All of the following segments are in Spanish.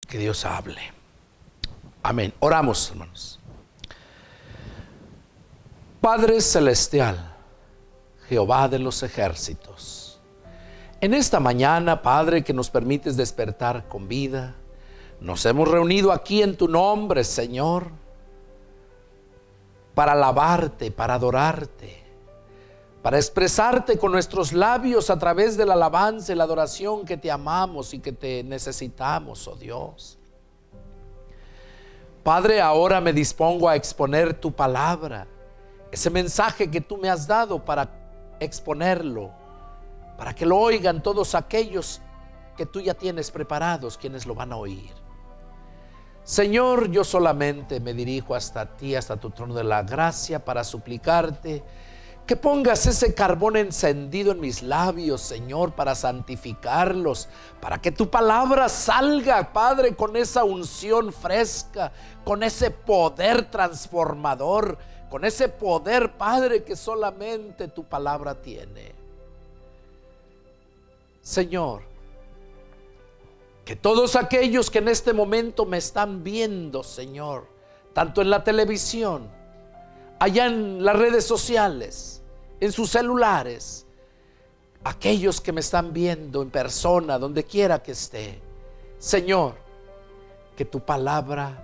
Que Dios hable. Amén. Oramos, hermanos. Padre celestial, Jehová de los ejércitos, en esta mañana, Padre, que nos permites despertar con vida, nos hemos reunido aquí en tu nombre, Señor, para alabarte, para adorarte, para expresarte con nuestros labios a través de la alabanza y la adoración que te amamos y que te necesitamos, oh Dios. Padre, ahora me dispongo a exponer tu palabra, ese mensaje que tú me has dado para exponerlo, para que lo oigan todos aquellos que tú ya tienes preparados, quienes lo van a oír. Señor, yo solamente me dirijo hasta ti, hasta tu trono de la gracia, para suplicarte que pongas ese carbón encendido en mis labios, Señor, para santificarlos, para que tu palabra salga, Padre, con esa unción fresca, con ese poder transformador, con ese poder, Padre, que solamente tu palabra tiene. Señor, que todos aquellos que en este momento me están viendo, Señor, tanto en la televisión, allá en las redes sociales, en sus celulares, aquellos que me están viendo en persona, donde quiera que esté, Señor, que tu palabra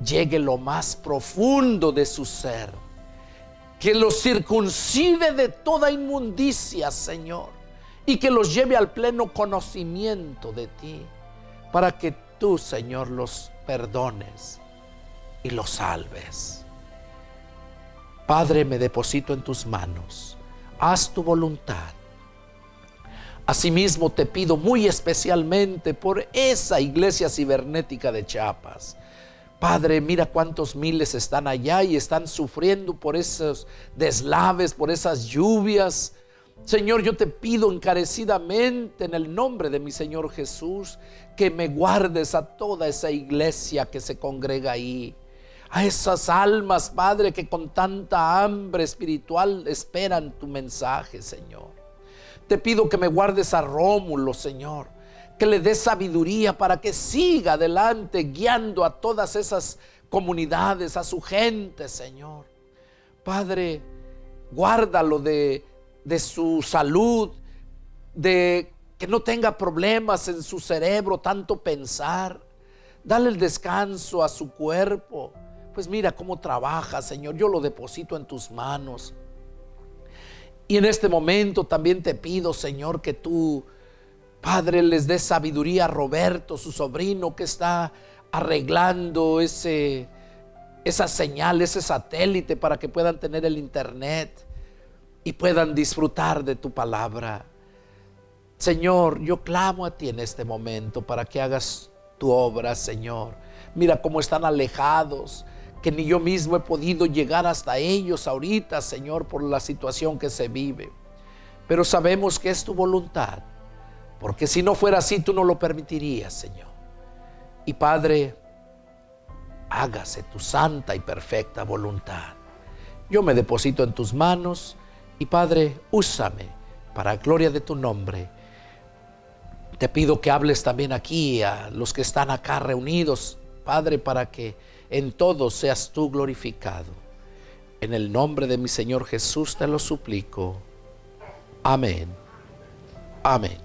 llegue lo más profundo de su ser, que los circuncide de toda inmundicia, Señor, y que los lleve al pleno conocimiento de ti, para que tú, Señor, los perdones y los salves. Padre, me deposito en tus manos, haz tu voluntad. Asimismo te pido muy especialmente por esa iglesia cibernética de Chiapas. Padre, mira cuántos miles están allá y están sufriendo por esos deslaves, por esas lluvias. Señor, yo te pido encarecidamente en el nombre de mi Señor Jesús que me guardes a toda esa iglesia que se congrega ahí, a esas almas, Padre, que con tanta hambre espiritual esperan tu mensaje, Señor. Te pido que me guardes a Rómulo, Señor, que le des sabiduría para que siga adelante guiando a todas esas comunidades, a su gente, Señor. Padre, guárdalo de su salud, de que no tenga problemas en su cerebro, tanto pensar. Dale el descanso a su cuerpo. Pues mira cómo trabaja, Señor. Yo lo deposito en tus manos. Y en este momento también te pido, Señor, que tú, Padre, les des sabiduría a Roberto, su sobrino, que está arreglando esa señal, ese satélite, para que puedan tener el internet y puedan disfrutar de tu palabra. Señor, yo clamo a ti en este momento para que hagas tu obra, Señor. Mira cómo están alejados, que ni yo mismo he podido llegar hasta ellos ahorita, Señor, por la situación que se vive. Pero sabemos que es tu voluntad, porque si no fuera así, tú no lo permitirías, Señor. Y Padre, hágase tu santa y perfecta voluntad. Yo me deposito en tus manos y, Padre, úsame para gloria de tu nombre. Te pido que hables también aquí a los que están acá reunidos, Padre, para que en todo seas tú glorificado. En el nombre de mi Señor Jesús te lo suplico. Amén. Amén.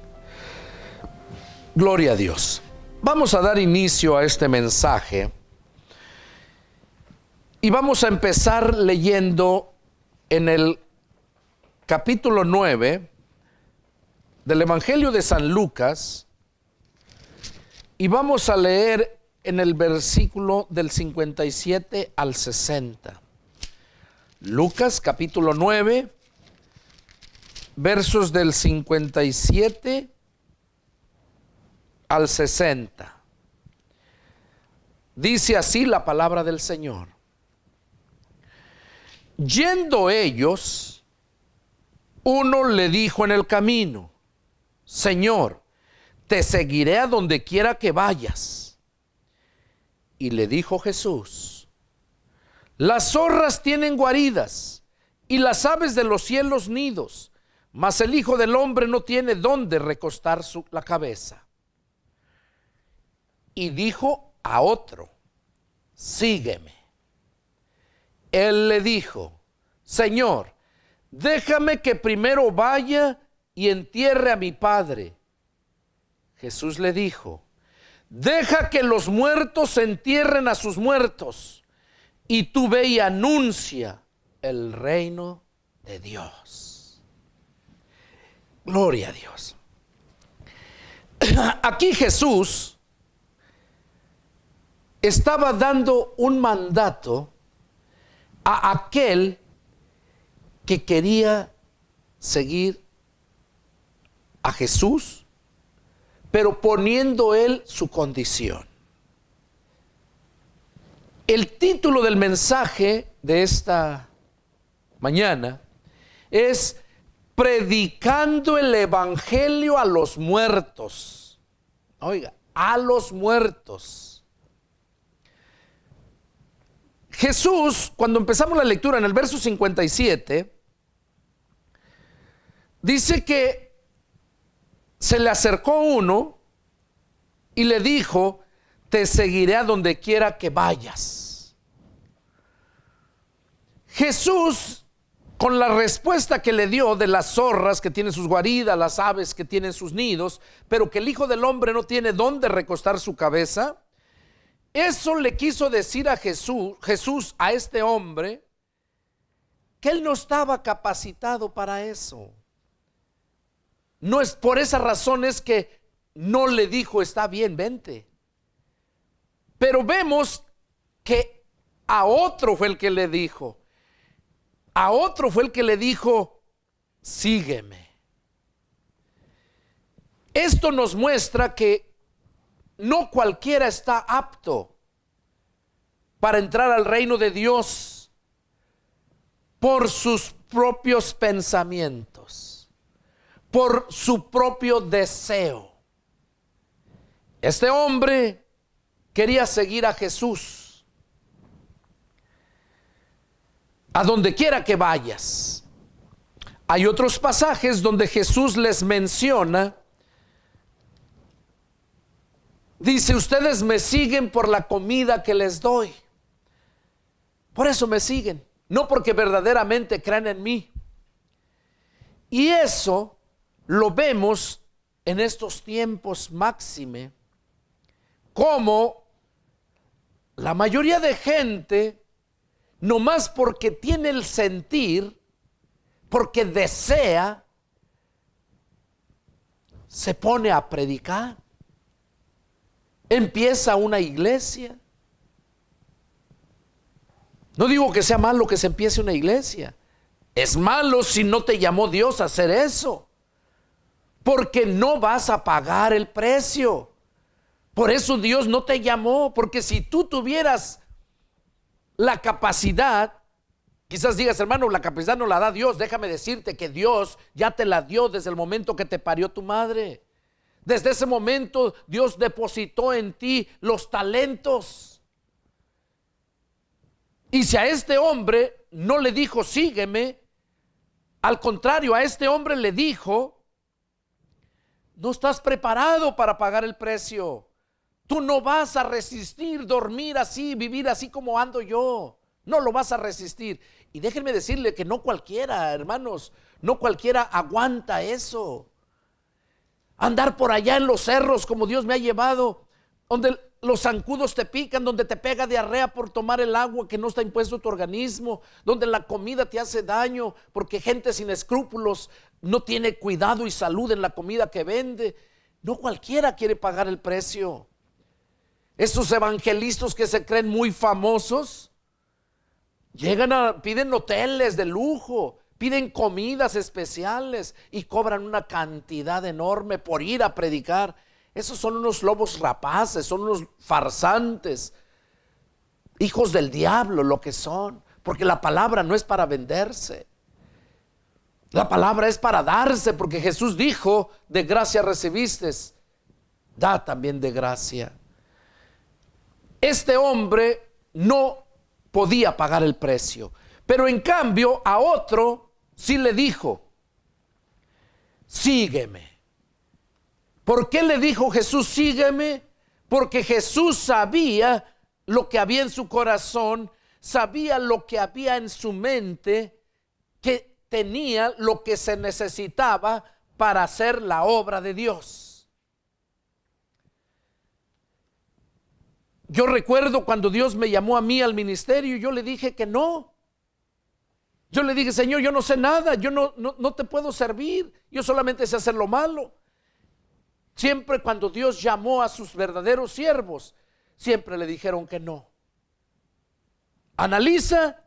Gloria a Dios. Vamos a dar inicio a este mensaje y vamos a empezar leyendo en el capítulo 9 del Evangelio de San Lucas, y vamos a leer en el versículo del 57 al 60. Lucas capítulo 9, versos del 57 al 60. Dice así la palabra del Señor. Yendo ellos, uno le dijo en el camino: Señor, te seguiré a donde quiera que vayas. Y le dijo Jesús: las zorras tienen guaridas y las aves de los cielos nidos, mas el Hijo del Hombre no tiene dónde recostar la cabeza. y dijo a otro: sígueme. Él le dijo: Señor, déjame que primero vaya y entierre a mi padre. Jesús le dijo: deja que los muertos entierren a sus muertos, y tú ve y anuncia el reino de Dios. Gloria a Dios. Aquí Jesús estaba dando un mandato a aquel que quería seguir a Jesús, pero poniendo él su condición. El título del mensaje de esta mañana es predicando el evangelio a los muertos. Oiga, a los muertos. Jesús, cuando empezamos la lectura en el verso 57, dice que se le acercó uno y le dijo: te seguiré a donde quiera que vayas. Jesús, con la respuesta que le dio de las zorras que tienen sus guaridas, las aves que tienen sus nidos, pero que el Hijo del Hombre no tiene dónde recostar su cabeza, eso le quiso decir a Jesús a este hombre, que él no estaba capacitado para eso. No es por esa razón es que no le dijo: está bien, vente. Pero vemos que a otro fue el que le dijo. A otro fue el que le dijo: sígueme. Esto nos muestra que no cualquiera está apto para entrar al reino de Dios por sus propios pensamientos, por su propio deseo. Este hombre quería seguir a Jesús. A donde quiera que vayas. Hay otros pasajes donde Jesús les menciona. Dice: ustedes me siguen por la comida que les doy. Por eso me siguen, no porque verdaderamente crean en mí. Y eso lo vemos en estos tiempos máxime, como la mayoría de gente, nomás porque tiene el sentir, porque desea, se pone a predicar. Empieza una iglesia. No digo que sea malo que se empiece una iglesia. Es malo si no te llamó Dios a hacer eso, porque no vas a pagar el precio. Por eso Dios no te llamó, porque si tú tuvieras la capacidad, quizás digas: hermano, la capacidad no la da Dios. Déjame decirte que Dios ya te la dio desde el momento que te parió tu madre. Desde ese momento Dios depositó en ti los talentos. Y si a este hombre no le dijo: sígueme, al contrario, a este hombre le dijo: no estás preparado para pagar el precio. Tú no vas a resistir dormir así, vivir así como ando yo. No lo vas a resistir. Y déjenme decirle que no cualquiera, hermanos, no cualquiera aguanta eso. Andar por allá en los cerros como Dios me ha llevado, donde los zancudos te pican, donde te pega diarrea por tomar el agua que no está impuesto a tu organismo, donde la comida te hace daño porque gente sin escrúpulos no tiene cuidado y salud en la comida que vende. No cualquiera quiere pagar el precio. Estos evangelistas que se creen muy famosos piden hoteles de lujo, piden comidas especiales y cobran una cantidad enorme por ir a predicar. Esos son unos lobos rapaces, son unos farsantes, hijos del diablo lo que son, porque la palabra no es para venderse. La palabra es para darse, porque Jesús dijo: de gracia recibiste, da también de gracia. Este hombre no podía pagar el precio, pero en cambio a otro sí le dijo: sígueme. ¿Por qué le dijo Jesús sígueme? porque Jesús sabía lo que había en su corazón, sabía lo que había en su mente, que tenía lo que se necesitaba para hacer la obra de Dios. Yo recuerdo cuando Dios me llamó a mí al ministerio, yo le dije que no. Yo le dije, Señor, yo no sé nada, yo no te puedo servir, yo solamente sé hacer lo malo. Siempre cuando Dios llamó a sus verdaderos siervos, siempre le dijeron que no. Analiza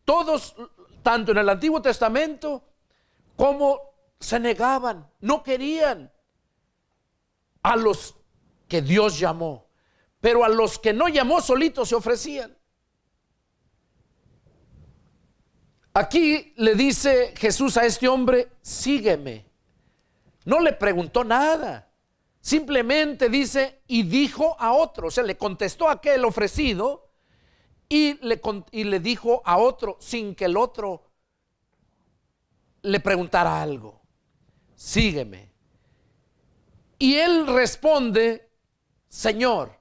todos, tanto en el Antiguo Testamento, como se negaban, no querían a los que Dios llamó, pero a los que no llamó solitos se ofrecían. Aquí le dice Jesús a este hombre, sígueme. No le preguntó nada, simplemente dice, y dijo a otro, o sea, le contestó a aquel ofrecido y le dijo a otro sin que el otro le preguntara algo, sígueme. Y él responde, Señor,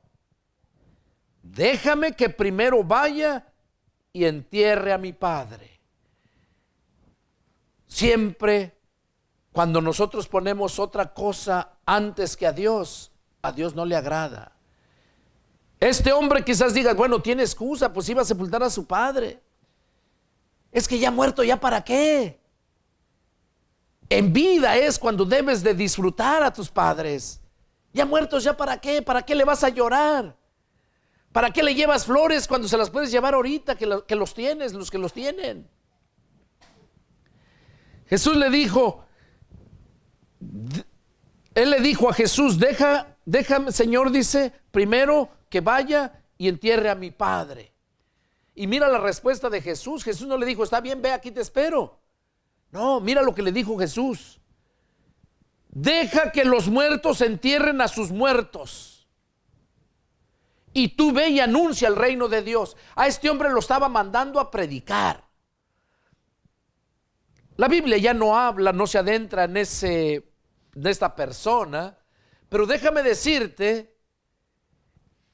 déjame que primero vaya y entierre a mi padre. Siempre cuando nosotros ponemos otra cosa antes que a Dios no le agrada. Este hombre quizás diga, bueno, tiene excusa, pues iba a sepultar a su padre. Es que ya muerto, ¿ya para qué? En vida es cuando debes de disfrutar a tus padres. Ya muertos, ¿ya para qué? ¿Para qué le vas a llorar? ¿Para qué le llevas flores cuando se las puedes llevar ahorita que los tienes, los que los tienen? Jesús le dijo, él le dijo a Jesús, déjame, Señor, dice, primero que vaya y entierre a mi padre. Y mira la respuesta de Jesús. Jesús no le dijo, está bien, ve, aquí te espero. No, mira lo que le dijo Jesús. Deja que los muertos entierren a sus muertos. Y tú ve y anuncia el reino de Dios. A este hombre lo estaba mandando a predicar. La Biblia ya no habla, no se adentra en esta persona, pero déjame decirte,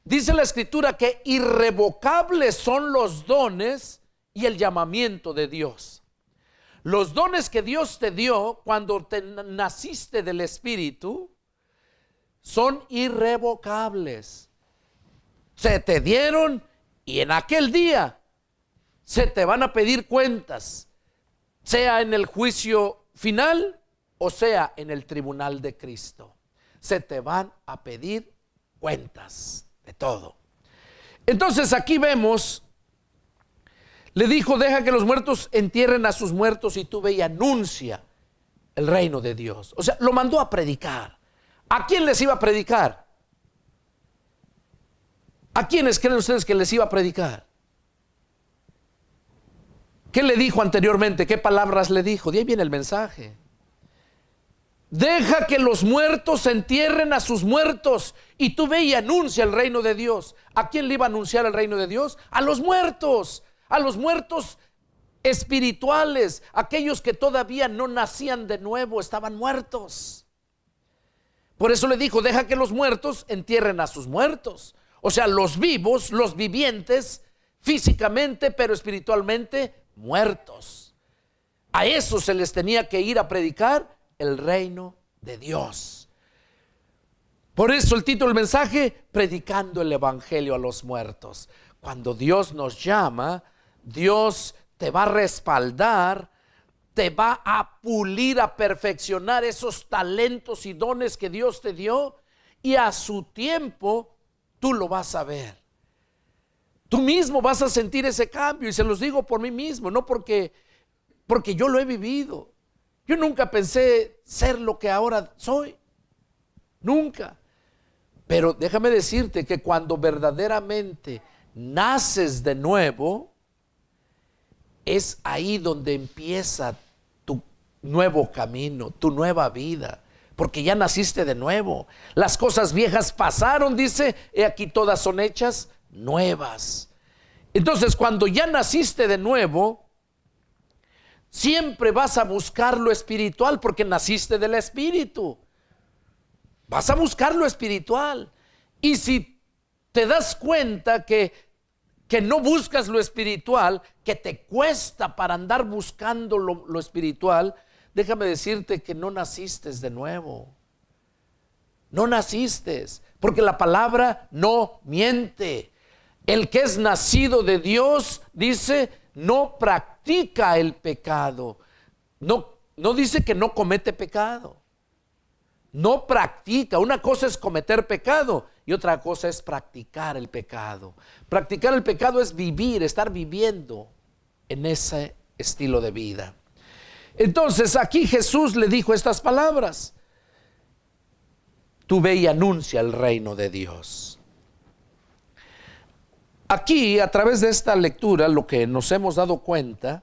dice la Escritura que irrevocables son los dones y el llamamiento de Dios. Los dones que Dios te dio cuando naciste del Espíritu son irrevocables. Se te dieron y en aquel día se te van a pedir cuentas, sea en el juicio final o sea en el tribunal de Cristo. Se te van a pedir cuentas de todo. Entonces aquí vemos, le dijo, deja que los muertos entierren a sus muertos y tú ve y anuncia el reino de Dios. O sea, lo mandó a predicar. ¿A quién les iba a predicar? ¿A quiénes creen ustedes que les iba a predicar? ¿Qué le dijo anteriormente? ¿Qué palabras le dijo? De ahí viene el mensaje. Deja que los muertos entierren a sus muertos y tú ve y anuncia el reino de Dios. ¿A quién le iba a anunciar el reino de Dios? A los muertos espirituales, aquellos que todavía no nacían de nuevo, estaban muertos. Por eso le dijo, deja que los muertos entierren a sus muertos. O sea, los vivos, los vivientes, físicamente pero espiritualmente muertos. A eso se les tenía que ir a predicar el reino de Dios. Por eso el título del mensaje, predicando el evangelio a los muertos. Cuando Dios nos llama, Dios te va a respaldar, te va a pulir, a perfeccionar esos talentos y dones que Dios te dio, y a su tiempo tú lo vas a ver. Tú mismo vas a sentir ese cambio, y se los digo por mí mismo, no porque yo lo he vivido. Yo nunca pensé ser lo que ahora soy, nunca. Pero déjame decirte que cuando verdaderamente naces de nuevo, es ahí donde empieza tu nuevo camino, tu nueva vida, porque ya naciste de nuevo. Las cosas viejas pasaron, dice, he aquí todas son hechas nuevas. Entonces, cuando ya naciste de nuevo, siempre vas a buscar lo espiritual, porque naciste del Espíritu. Vas a buscar lo espiritual. Y si te das cuenta que no buscas lo espiritual, que te cuesta para andar buscando lo espiritual, déjame decirte que no naciste de nuevo. No naciste, porque la palabra no miente. El que es nacido de Dios, dice, no practica el pecado. No dice que no comete pecado. No practica. Una cosa es cometer pecado y otra cosa es practicar el pecado. Practicar el pecado es vivir, estar viviendo en ese estilo de vida. Entonces aquí Jesús le dijo estas palabras: tú ve y anuncia el reino de Dios. Aquí, a través de esta lectura, lo que nos hemos dado cuenta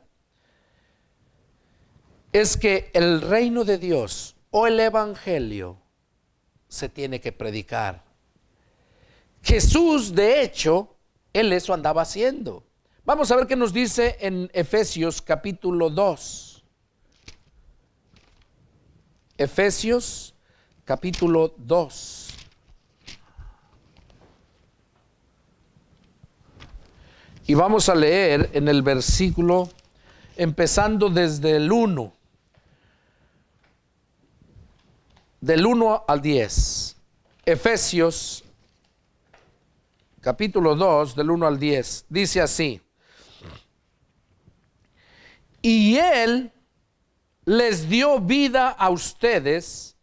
es que el reino de Dios o el evangelio se tiene que predicar. Jesús, de hecho, él eso andaba haciendo. Vamos a ver qué nos dice en Efesios capítulo 2. Efesios capítulo 2. Y vamos a leer en el versículo, empezando desde el 1. Del 1 al 10. Efesios capítulo 2, del 1 al 10. Dice así: y Él les dio vida a ustedes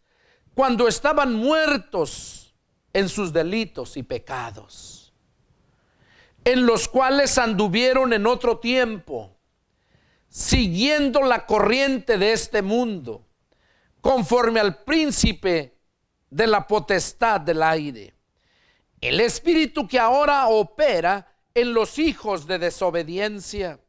cuando estaban muertos en sus delitos y pecados, en los cuales anduvieron en otro tiempo, siguiendo la corriente de este mundo, conforme al príncipe de la potestad del aire, el espíritu que ahora opera en los hijos de desobediencia,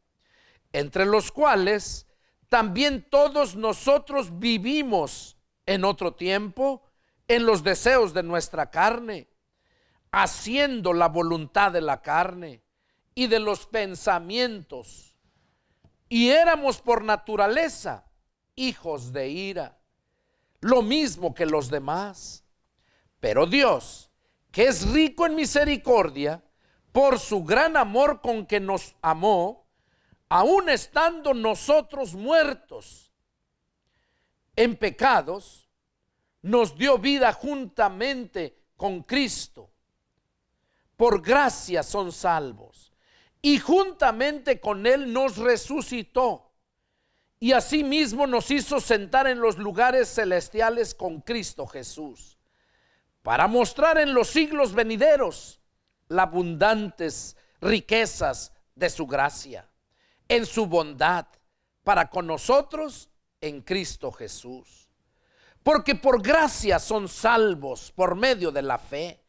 entre los cuales también todos nosotros vivimos en otro tiempo en los deseos de nuestra carne, haciendo la voluntad de la carne y de los pensamientos, y éramos por naturaleza hijos de ira, lo mismo que los demás. Pero Dios, que es rico en misericordia, por su gran amor con que nos amó, aun estando nosotros muertos en pecados, nos dio vida juntamente con Cristo. Por gracia son salvos, y juntamente con Él nos resucitó, y asimismo nos hizo sentar en los lugares celestiales con Cristo Jesús, para mostrar en los siglos venideros las abundantes riquezas de su gracia, en su bondad para con nosotros en Cristo Jesús. Porque por gracia son salvos por medio de la fe,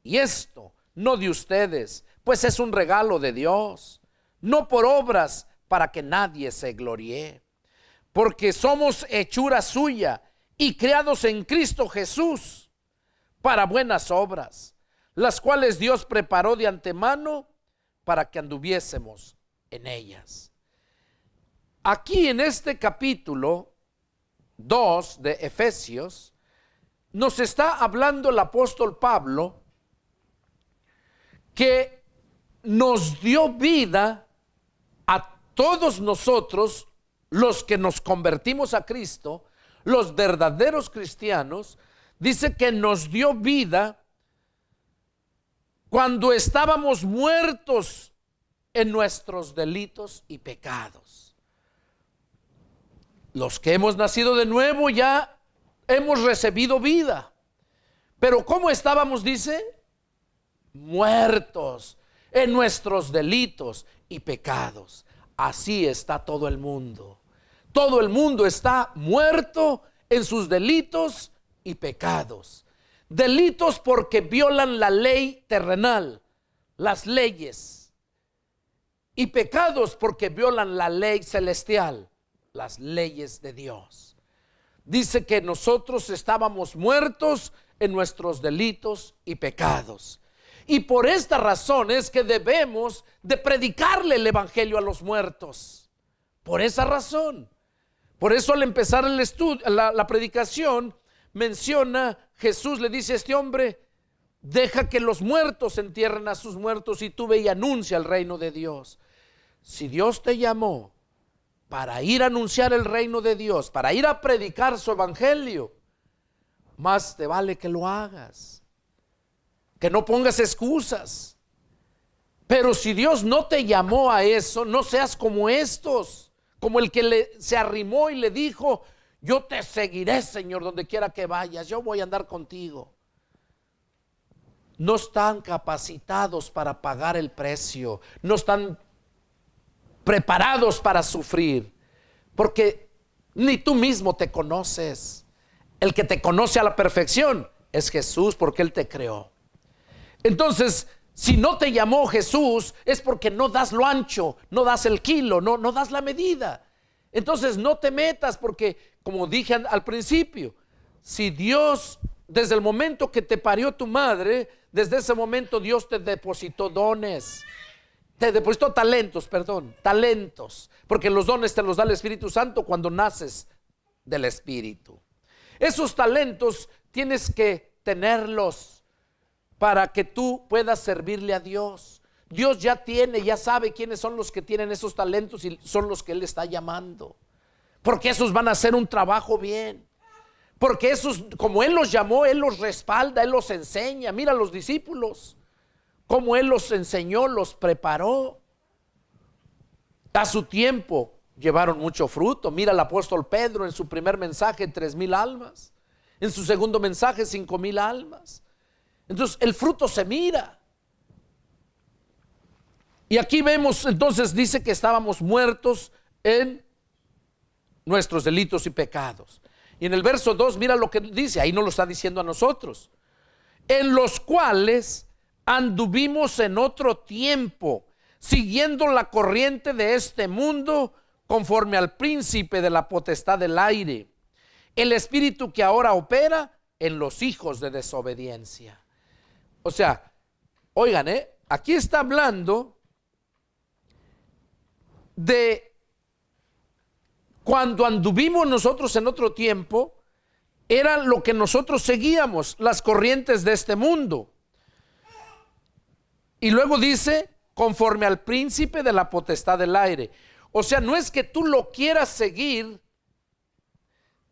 y esto no de ustedes, pues es un regalo de Dios, no por obras para que nadie se gloríe. Porque somos hechura suya y creados en Cristo Jesús para buenas obras, las cuales Dios preparó de antemano para que anduviésemos en ellas. Aquí en este capítulo 2 de Efesios nos está hablando el apóstol Pablo que nos dio vida a todos nosotros, los que nos convertimos a Cristo, los verdaderos cristianos. Dice que nos dio vida cuando estábamos muertos en nuestros delitos y pecados. Los que hemos nacido de nuevo ya hemos recibido vida. Pero ¿cómo estábamos? Dice, muertos en nuestros delitos y pecados. Así está todo el mundo. Todo el mundo está muerto en sus delitos y pecados. Delitos porque violan la ley terrenal, las leyes. Y pecados porque violan la ley celestial, las leyes de Dios. Dice que nosotros estábamos muertos en nuestros delitos y pecados. Y por esta razón es que debemos de predicarle el evangelio a los muertos. Por esa razón. Por eso al empezar el estudio, la predicación, menciona, Jesús le dice a este hombre: Deja que los muertos entierren a sus muertos y tú ve y anuncia el reino de Dios. Si Dios te llamó para ir a anunciar el reino de Dios, para ir a predicar su evangelio, más te vale que lo hagas, que no pongas excusas. Pero si Dios no te llamó a eso, no seas como estos, como el que se arrimó y le dijo: yo te seguiré, Señor, donde quiera que vayas, yo voy a andar contigo. No están capacitados para pagar el precio, no están preparados para sufrir, porque ni tú mismo te conoces. El que te conoce a la perfección es Jesús, porque Él te creó. Entonces, si no te llamó Jesús, es porque no das lo ancho, no das el kilo, no das la medida. Entonces no te metas, porque como dije al principio, si Dios, desde el momento que te parió tu madre, desde ese momento Dios te depositó dones, te depositó talentos, porque los dones te los da el Espíritu Santo cuando naces del Espíritu. Esos talentos tienes que tenerlos para que tú puedas servirle a Dios. Dios ya sabe quiénes son los que tienen esos talentos y son los que Él está llamando, porque esos van a hacer un trabajo bien. Porque esos, como Él los llamó, Él los respalda, Él los enseña. Mira a los discípulos, como Él los enseñó, los preparó. A su tiempo llevaron mucho fruto. Mira al apóstol Pedro en su primer mensaje, 3,000 almas. En su segundo mensaje, 5,000 almas. Entonces el fruto se mira. Y aquí vemos, entonces dice que estábamos muertos en nuestros delitos y pecados. Y en el verso 2, mira lo que dice, ahí no lo está diciendo a nosotros. En los cuales anduvimos en otro tiempo, siguiendo la corriente de este mundo, conforme al príncipe de la potestad del aire, el espíritu que ahora opera en los hijos de desobediencia. O sea, oigan, aquí está hablando de cuando anduvimos nosotros en otro tiempo, era lo que nosotros seguíamos, las corrientes de este mundo. Y luego dice, conforme al príncipe de la potestad del aire. O sea, no es que tú lo quieras seguir,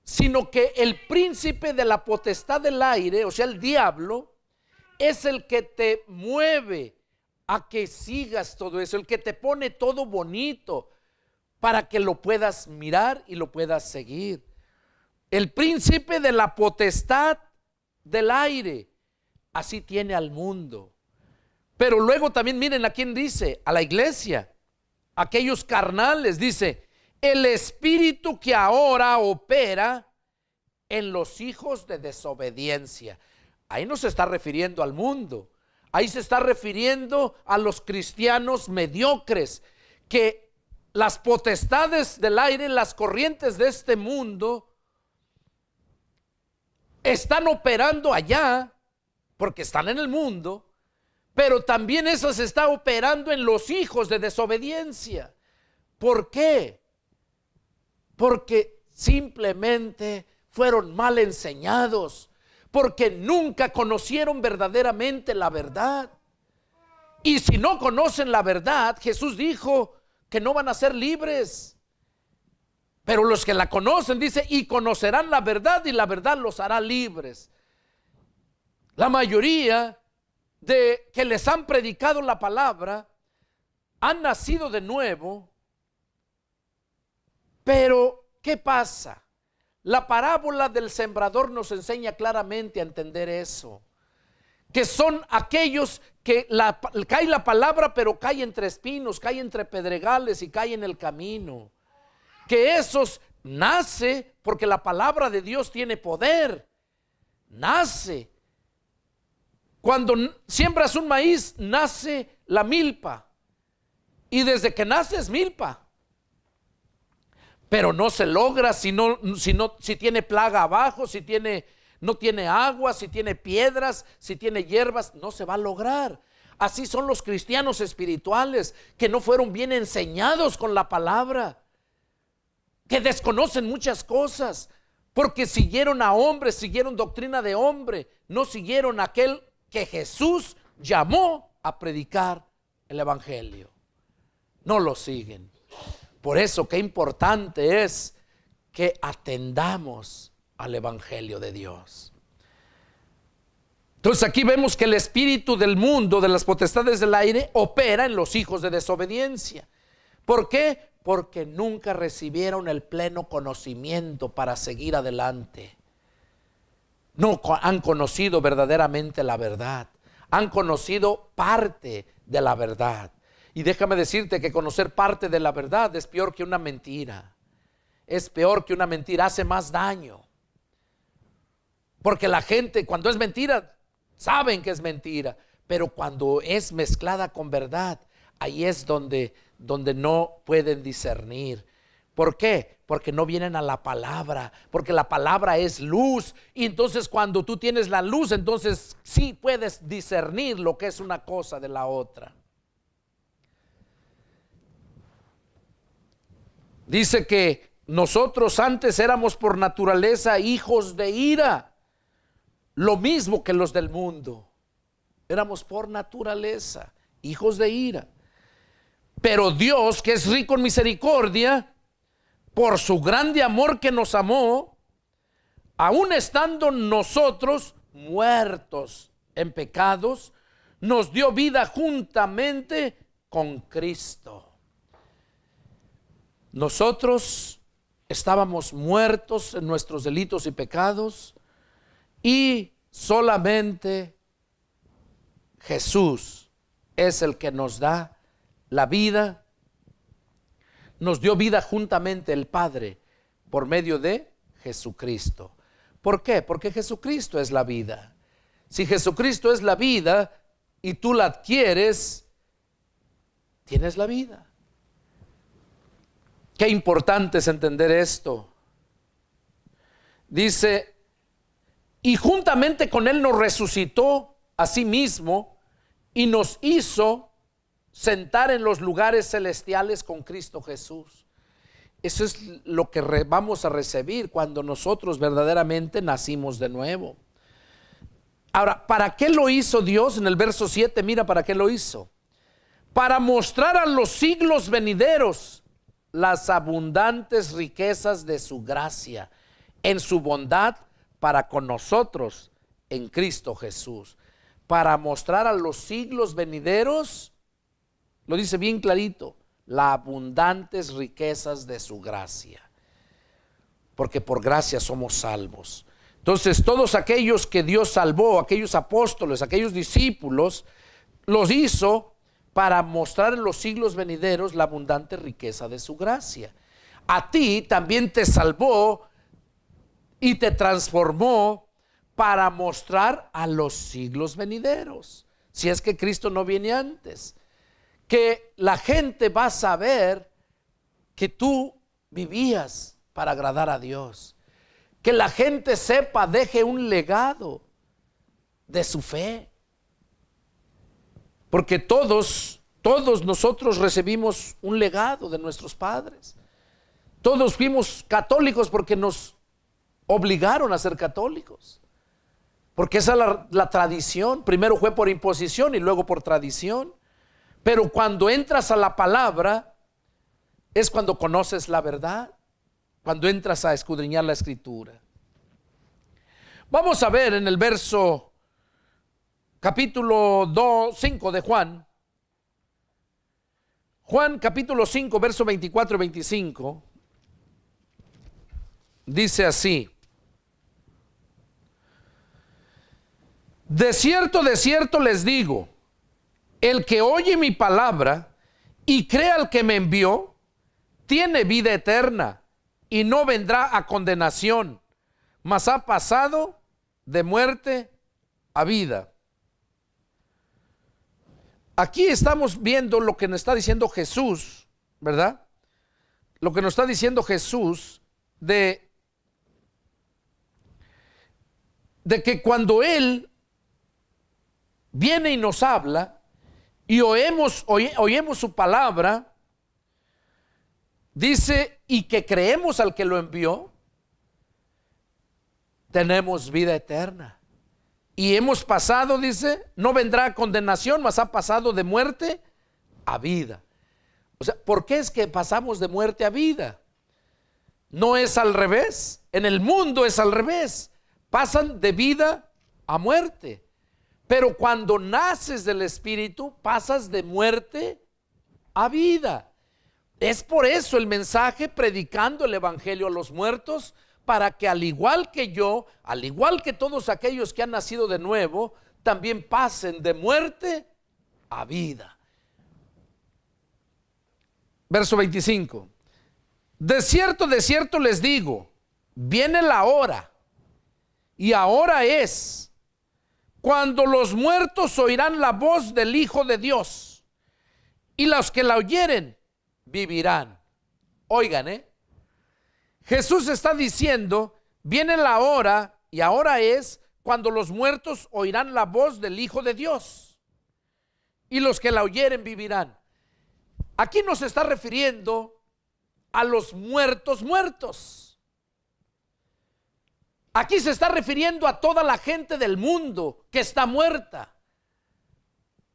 sino que el príncipe de la potestad del aire, o sea, el diablo, es el que te mueve a que sigas todo eso, el que te pone todo bonito, para que lo puedas mirar y lo puedas seguir. El príncipe de la potestad del aire, así tiene al mundo. Pero luego también miren a quién dice, a la iglesia, aquellos carnales, dice, el espíritu que ahora opera en los hijos de desobediencia. Ahí no se está refiriendo al mundo, ahí se está refiriendo a los cristianos mediocres, que las potestades del aire, las corrientes de este mundo están operando allá, porque están en el mundo, pero también eso se está operando en los hijos de desobediencia. ¿Por qué? Porque simplemente fueron mal enseñados, porque nunca conocieron verdaderamente la verdad. Y si no conocen la verdad, Jesús dijo que no van a ser libres. Pero los que la conocen, dice, y conocerán la verdad, y la verdad los hará libres. La mayoría de que les han predicado la palabra han nacido de nuevo. Pero ¿qué pasa? La parábola del sembrador nos enseña claramente a entender eso, que son aquellos que cae la palabra, pero cae entre espinos, cae entre pedregales y cae en el camino. Que esos nace porque la palabra de Dios tiene poder. Nace. Cuando siembras un maíz, nace la milpa. Y desde que nace es milpa. Pero no se logra si tiene plaga abajo, no tiene agua, si tiene piedras, si tiene hierbas, no se va a lograr. Así son los cristianos espirituales que no fueron bien enseñados con la palabra, que desconocen muchas cosas, porque siguieron a hombres, siguieron doctrina de hombre, no siguieron aquel que Jesús llamó a predicar el evangelio. No lo siguen. Por eso qué importante es que atendamos al evangelio de Dios. Entonces aquí vemos que el espíritu del mundo, de las potestades del aire, opera en los hijos de desobediencia. ¿Por qué? Porque nunca recibieron el pleno conocimiento para seguir adelante. No han conocido verdaderamente la verdad. Han conocido parte de la verdad. Y déjame decirte que conocer parte de la verdad es peor que una mentira. Es peor que una mentira, hace más daño. Porque la gente, cuando es mentira, saben que es mentira. Pero cuando es mezclada con verdad, ahí es donde no pueden discernir. ¿Por qué? Porque no vienen a la palabra, porque la palabra es luz, y entonces cuando tú tienes la luz, entonces sí puedes discernir lo que es una cosa de la otra. Dice que nosotros antes éramos por naturaleza hijos de ira, lo mismo que los del mundo. Éramos por naturaleza hijos de ira. Pero Dios, que es rico en misericordia, por su grande amor que nos amó, aun estando nosotros muertos en pecados, nos dio vida juntamente con Cristo. Nosotros estábamos muertos en nuestros delitos y pecados, y solamente Jesús es el que nos da la vida. Nos dio vida juntamente el Padre por medio de Jesucristo. ¿Por qué? Porque Jesucristo es la vida. Si Jesucristo es la vida y tú la adquieres, tienes la vida. Qué importante es entender esto. Dice, y juntamente con Él nos resucitó a sí mismo y nos hizo sentar en los lugares celestiales con Cristo Jesús. Eso es lo que vamos a recibir cuando nosotros verdaderamente nacimos de nuevo. Ahora, ¿para qué lo hizo Dios? En el verso 7, mira para qué lo hizo. Para mostrar a los siglos venideros las abundantes riquezas de su gracia en su bondad para con nosotros en Cristo Jesús. Para mostrar a los siglos venideros, lo dice bien clarito, las abundantes riquezas de su gracia. Porque por gracia somos salvos. Entonces todos aquellos que Dios salvó, aquellos apóstoles, aquellos discípulos, los hizo para mostrar en los siglos venideros la abundante riqueza de su gracia. A ti también te salvó y te transformó para mostrar a los siglos venideros. Si es que Cristo no viene antes. Que la gente va a saber que tú vivías para agradar a Dios. Que la gente sepa, deje un legado de su fe. Porque todos nosotros recibimos un legado de nuestros padres. Todos fuimos católicos porque nos obligaron a ser católicos. Porque esa es la tradición. Primero fue por imposición y luego por tradición. Pero cuando entras a la palabra, es cuando conoces la verdad, cuando entras a escudriñar la escritura. Vamos a ver en el verso capítulo 5 de Juan. Juan capítulo 5, verso 24 y 25. Dice así: de cierto les digo, el que oye mi palabra y cree al que me envió, tiene vida eterna y no vendrá a condenación, mas ha pasado de muerte a vida. Aquí estamos viendo lo que nos está diciendo Jesús, ¿verdad? Lo que nos está diciendo Jesús de que cuando Él viene y nos habla, y oímos su palabra, dice, y que creemos al que lo envió, tenemos vida eterna Y hemos pasado, dice, no vendrá condenación, mas ha pasado de muerte a vida. O sea, ¿por qué es que pasamos de muerte a vida? No es al revés. En el mundo es al revés. Pasan de vida a muerte. Pero cuando naces del Espíritu, pasas de muerte a vida. Es por eso el mensaje predicando el evangelio a los muertos, para que al igual que yo, al igual que todos aquellos que han nacido de nuevo, también pasen de muerte a vida. Verso 25. De cierto les digo, viene la hora, y ahora es, cuando los muertos oirán la voz del Hijo de Dios, y los que la oyeren vivirán. Oigan, Jesús está diciendo, viene la hora, y ahora es, cuando los muertos oirán la voz del Hijo de Dios, y los que la oyeren vivirán. Aquí no se está refiriendo a los muertos. Aquí se está refiriendo a toda la gente del mundo que está muerta.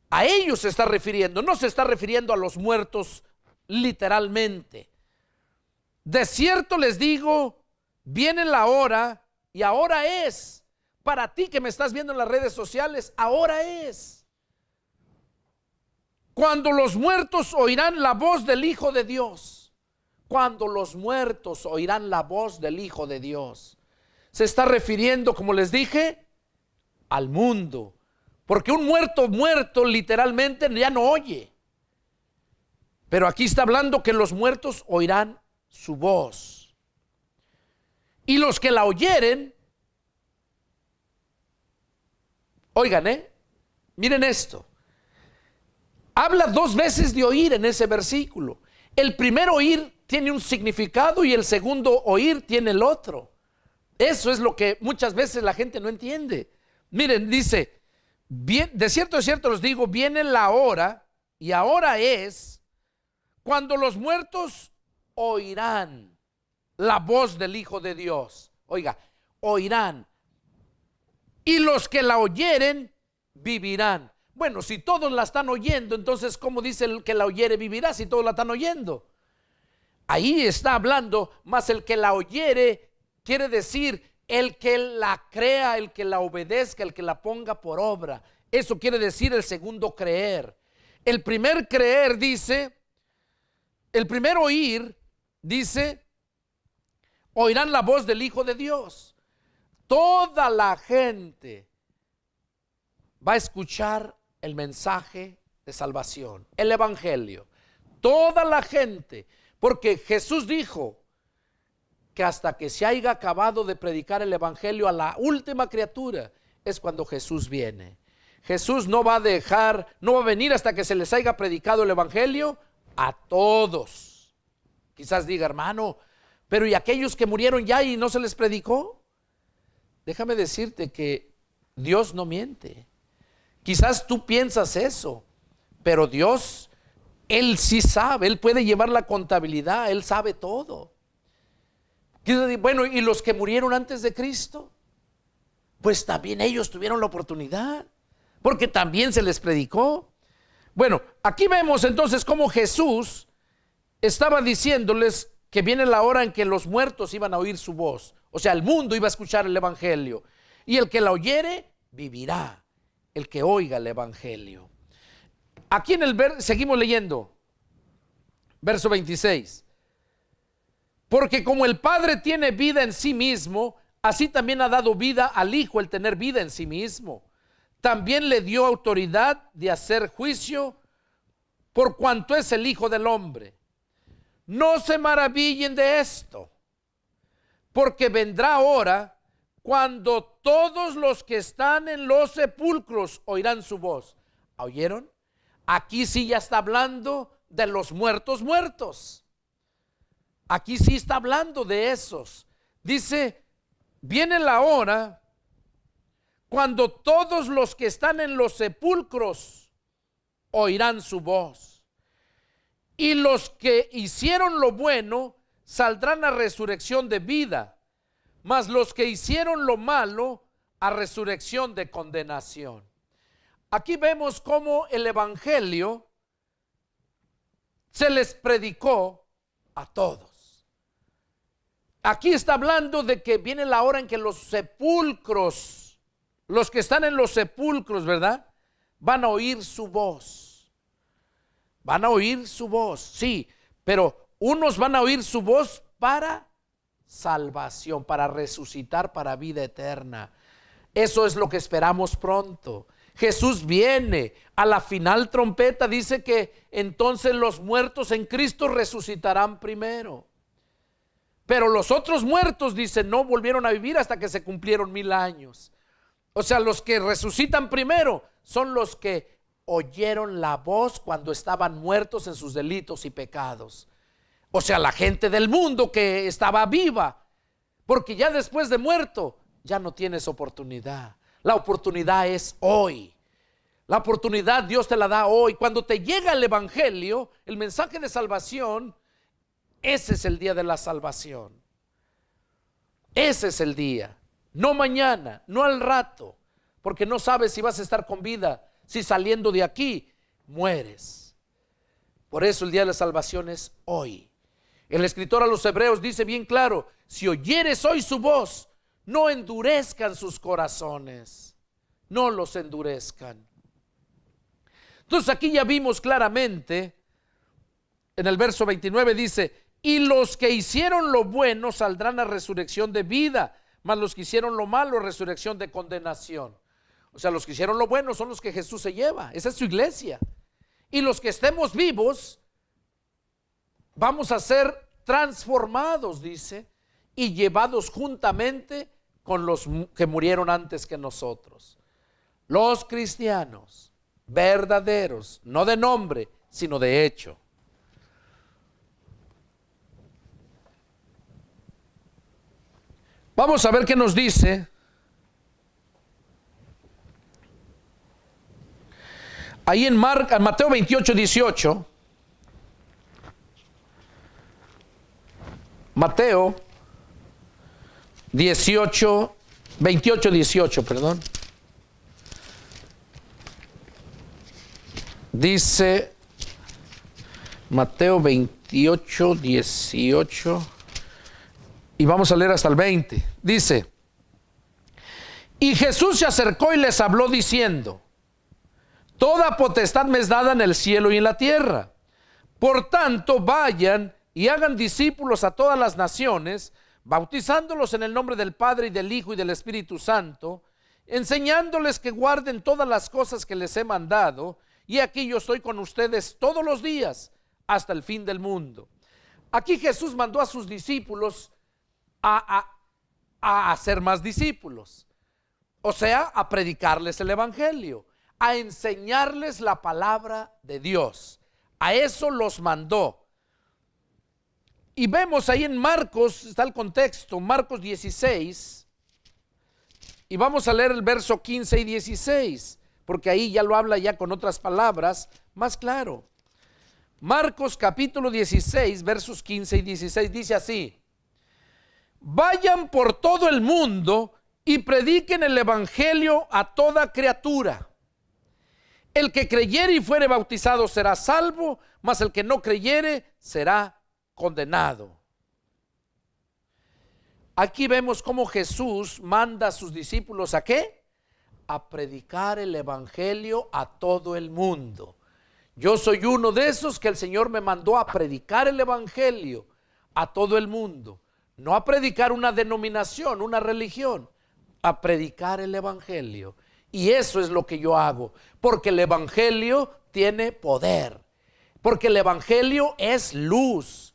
A ellos se está refiriendo, no se está refiriendo a los muertos literalmente. De cierto les digo, viene la hora, y ahora es. Para ti que me estás viendo en las redes sociales, ahora es. Cuando los muertos oirán la voz del Hijo de Dios. Cuando los muertos oirán la voz del Hijo de Dios. Se está refiriendo, como les dije, al mundo. Porque un muerto literalmente ya no oye. Pero aquí está hablando que los muertos oirán su voz. Y los que la oyeren, oigan, miren esto. Habla dos veces de oír en ese versículo. El primer oír tiene un significado y el segundo oír tiene el otro. Eso es lo que muchas veces la gente no entiende. Miren, dice, de cierto les digo, viene la hora, y ahora es, cuando los muertos oirán la voz del Hijo de Dios. Oiga, oirán. Y los que la oyeren vivirán. Bueno, si todos la están oyendo, entonces ¿cómo dice el que la oyere vivirá si todos la están oyendo? Ahí está hablando, más el que la oyere quiere decir el que la crea, el que la obedezca, el que la ponga por obra. Eso quiere decir el segundo creer. El primer creer dice, el primer oír dice, oirán la voz del Hijo de Dios. Toda la gente va a escuchar el mensaje de salvación, el evangelio. Toda la gente, porque Jesús dijo que hasta que se haya acabado de predicar el evangelio a la última criatura, es cuando Jesús viene. Jesús no va a dejar, no va a venir hasta que se les haya predicado el evangelio a todos. Quizás diga, hermano, pero ¿y aquellos que murieron ya y no se les predicó? Déjame decirte que Dios no miente. Quizás tú piensas eso, pero Dios, Él sí sabe, Él puede llevar la contabilidad, Él sabe todo. Bueno, ¿y los que murieron antes de Cristo? Pues también ellos tuvieron la oportunidad, porque también se les predicó. Bueno, aquí vemos entonces cómo Jesús estaba diciéndoles que viene la hora en que los muertos iban a oír su voz. O sea, el mundo iba a escuchar el evangelio. Y el que la oyere, vivirá. El que oiga el evangelio. Aquí en el seguimos leyendo. Verso 26. Porque como el Padre tiene vida en sí mismo, así también ha dado vida al Hijo el tener vida en sí mismo. También le dio autoridad de hacer juicio por cuanto es el Hijo del Hombre. No se maravillen de esto, porque vendrá hora cuando todos los que están en los sepulcros oirán su voz. ¿Oyeron? Aquí sí ya está hablando de los muertos. Aquí sí está hablando de esos. Dice, viene la hora cuando todos los que están en los sepulcros oirán su voz. Y los que hicieron lo bueno saldrán a resurrección de vida, mas los que hicieron lo malo a resurrección de condenación. Aquí vemos cómo el evangelio se les predicó a todos. Aquí está hablando de que viene la hora en que los sepulcros, los que están en los sepulcros, ¿verdad?, van a oír su voz. Van a oír su voz, sí, pero unos van a oír su voz para salvación, para resucitar, para vida eterna. Eso es lo que esperamos pronto. Jesús viene a la final trompeta, dice que entonces los muertos en Cristo resucitarán primero. Pero los otros muertos, dice, no volvieron a vivir hasta que se cumplieron 1000 años. O sea, los que resucitan primero son los que oyeron la voz cuando estaban muertos en sus delitos y pecados. O sea, la gente del mundo que estaba viva, porque ya después de muerto ya no tienes oportunidad. La oportunidad es hoy. La oportunidad Dios te la da hoy. Cuando te llega el evangelio, el mensaje de salvación, ese es el día de la salvación. Ese es el día. No mañana, no al rato, porque no sabes si vas a estar con vida, si saliendo de aquí mueres. Por eso el día de la salvación es hoy. El escritor a los Hebreos dice bien claro: si oyeres hoy su voz, no endurezcan sus corazones, no los endurezcan. Entonces aquí ya vimos claramente, en el verso 29 dice: y los que hicieron lo bueno saldrán a resurrección de vida, mas los que hicieron lo malo, resurrección de condenación. O sea, los que hicieron lo bueno son los que Jesús se lleva, esa es su iglesia. Y los que estemos vivos, vamos a ser transformados, dice, y llevados juntamente con los que murieron antes que nosotros. Los cristianos verdaderos, no de nombre, sino de hecho. Vamos a ver qué nos dice ahí en Mateo 28, 18. Mateo 28, 18, perdón. Dice Mateo 28, 18. Y vamos a leer hasta el 20. Dice: y Jesús se acercó y les habló diciendo: toda potestad me es dada en el cielo y en la tierra. Por tanto, vayan y hagan discípulos a todas las naciones, bautizándolos en el nombre del Padre y del Hijo y del Espíritu Santo, enseñándoles que guarden todas las cosas que les he mandado, y aquí yo estoy con ustedes todos los días hasta el fin del mundo. Aquí Jesús mandó a sus discípulos a hacer más discípulos, o sea, a predicarles el evangelio, a enseñarles la palabra de Dios. A eso los mandó. Y vemos ahí en Marcos, está el contexto, Marcos 16, y vamos a leer el verso 15 y 16, porque ahí ya lo habla ya con otras palabras más claro. Marcos capítulo 16, versos 15 y 16 dice así: vayan por todo el mundo y prediquen el evangelio a toda criatura. El que creyere y fuere bautizado será salvo, mas el que no creyere será condenado. Aquí vemos cómo Jesús manda a sus discípulos ¿a qué? A predicar el evangelio a todo el mundo. Yo soy uno de esos que el Señor me mandó a predicar el evangelio a todo el mundo. No a predicar una denominación, una religión, a predicar el evangelio. Y eso es lo que yo hago, porque el evangelio tiene poder, porque el evangelio es luz.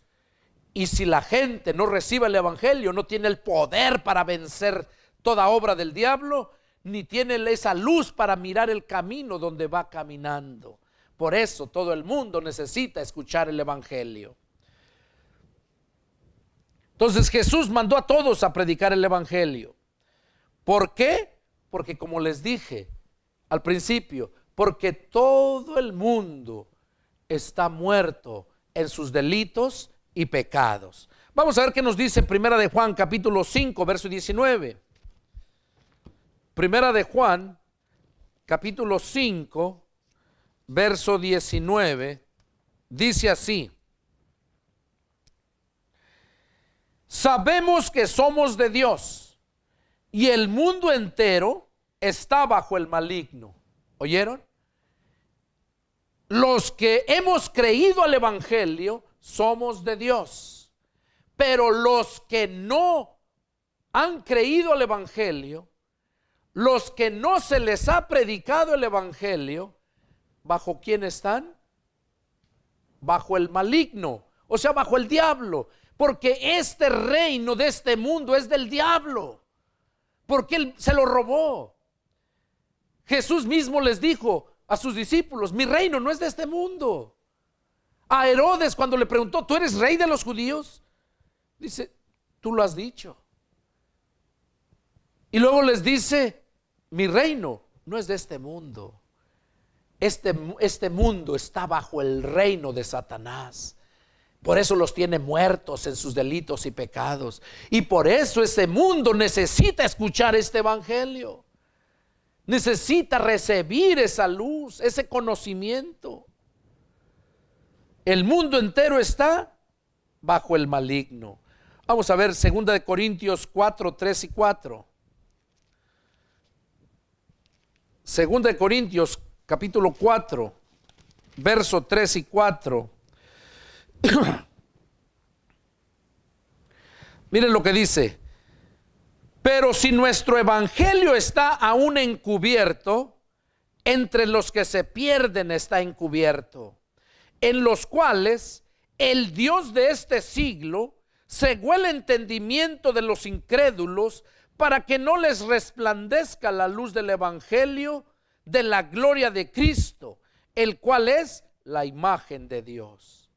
Y si la gente no recibe el evangelio, no tiene el poder para vencer toda obra del diablo, ni tiene esa luz para mirar el camino donde va caminando. Por eso todo el mundo necesita escuchar el evangelio. Entonces Jesús mandó a todos a predicar el evangelio. ¿Por qué? Porque como les dije al principio, porque todo el mundo está muerto en sus delitos y pecados. Vamos a ver qué nos dice Primera de Juan capítulo 5 verso 19. Primera de Juan, capítulo 5, verso 19, dice así: sabemos que somos de Dios y el mundo entero está bajo el maligno. ¿Oyeron? Los que hemos creído al evangelio somos de Dios, pero los que no han creído al evangelio, los que no se les ha predicado el evangelio, ¿bajo quién están? Bajo el maligno, o sea, bajo el diablo, porque este reino de este mundo es del diablo, porque él se lo robó. Jesús mismo les dijo a sus discípulos: mi reino no es de este mundo. A Herodes, cuando le preguntó: ¿tú eres rey de los judíos? Dice: tú lo has dicho. Y luego les dice: mi reino no es de este mundo. Este mundo está bajo el reino de Satanás. Por eso los tiene muertos en sus delitos y pecados. Y por eso este mundo necesita escuchar este evangelio. Necesita recibir esa luz, ese conocimiento. El mundo entero está bajo el maligno. Vamos a ver 2 Corintios 4, 3 y 4. 2 Corintios capítulo 4, verso 3 y 4. Miren lo que dice: pero si nuestro evangelio está aún encubierto, entre los que se pierden está encubierto, en los cuales el Dios de este siglo cegó el entendimiento de los incrédulos, para que no les resplandezca la luz del evangelio de la gloria de Cristo, el cual es la imagen de Dios.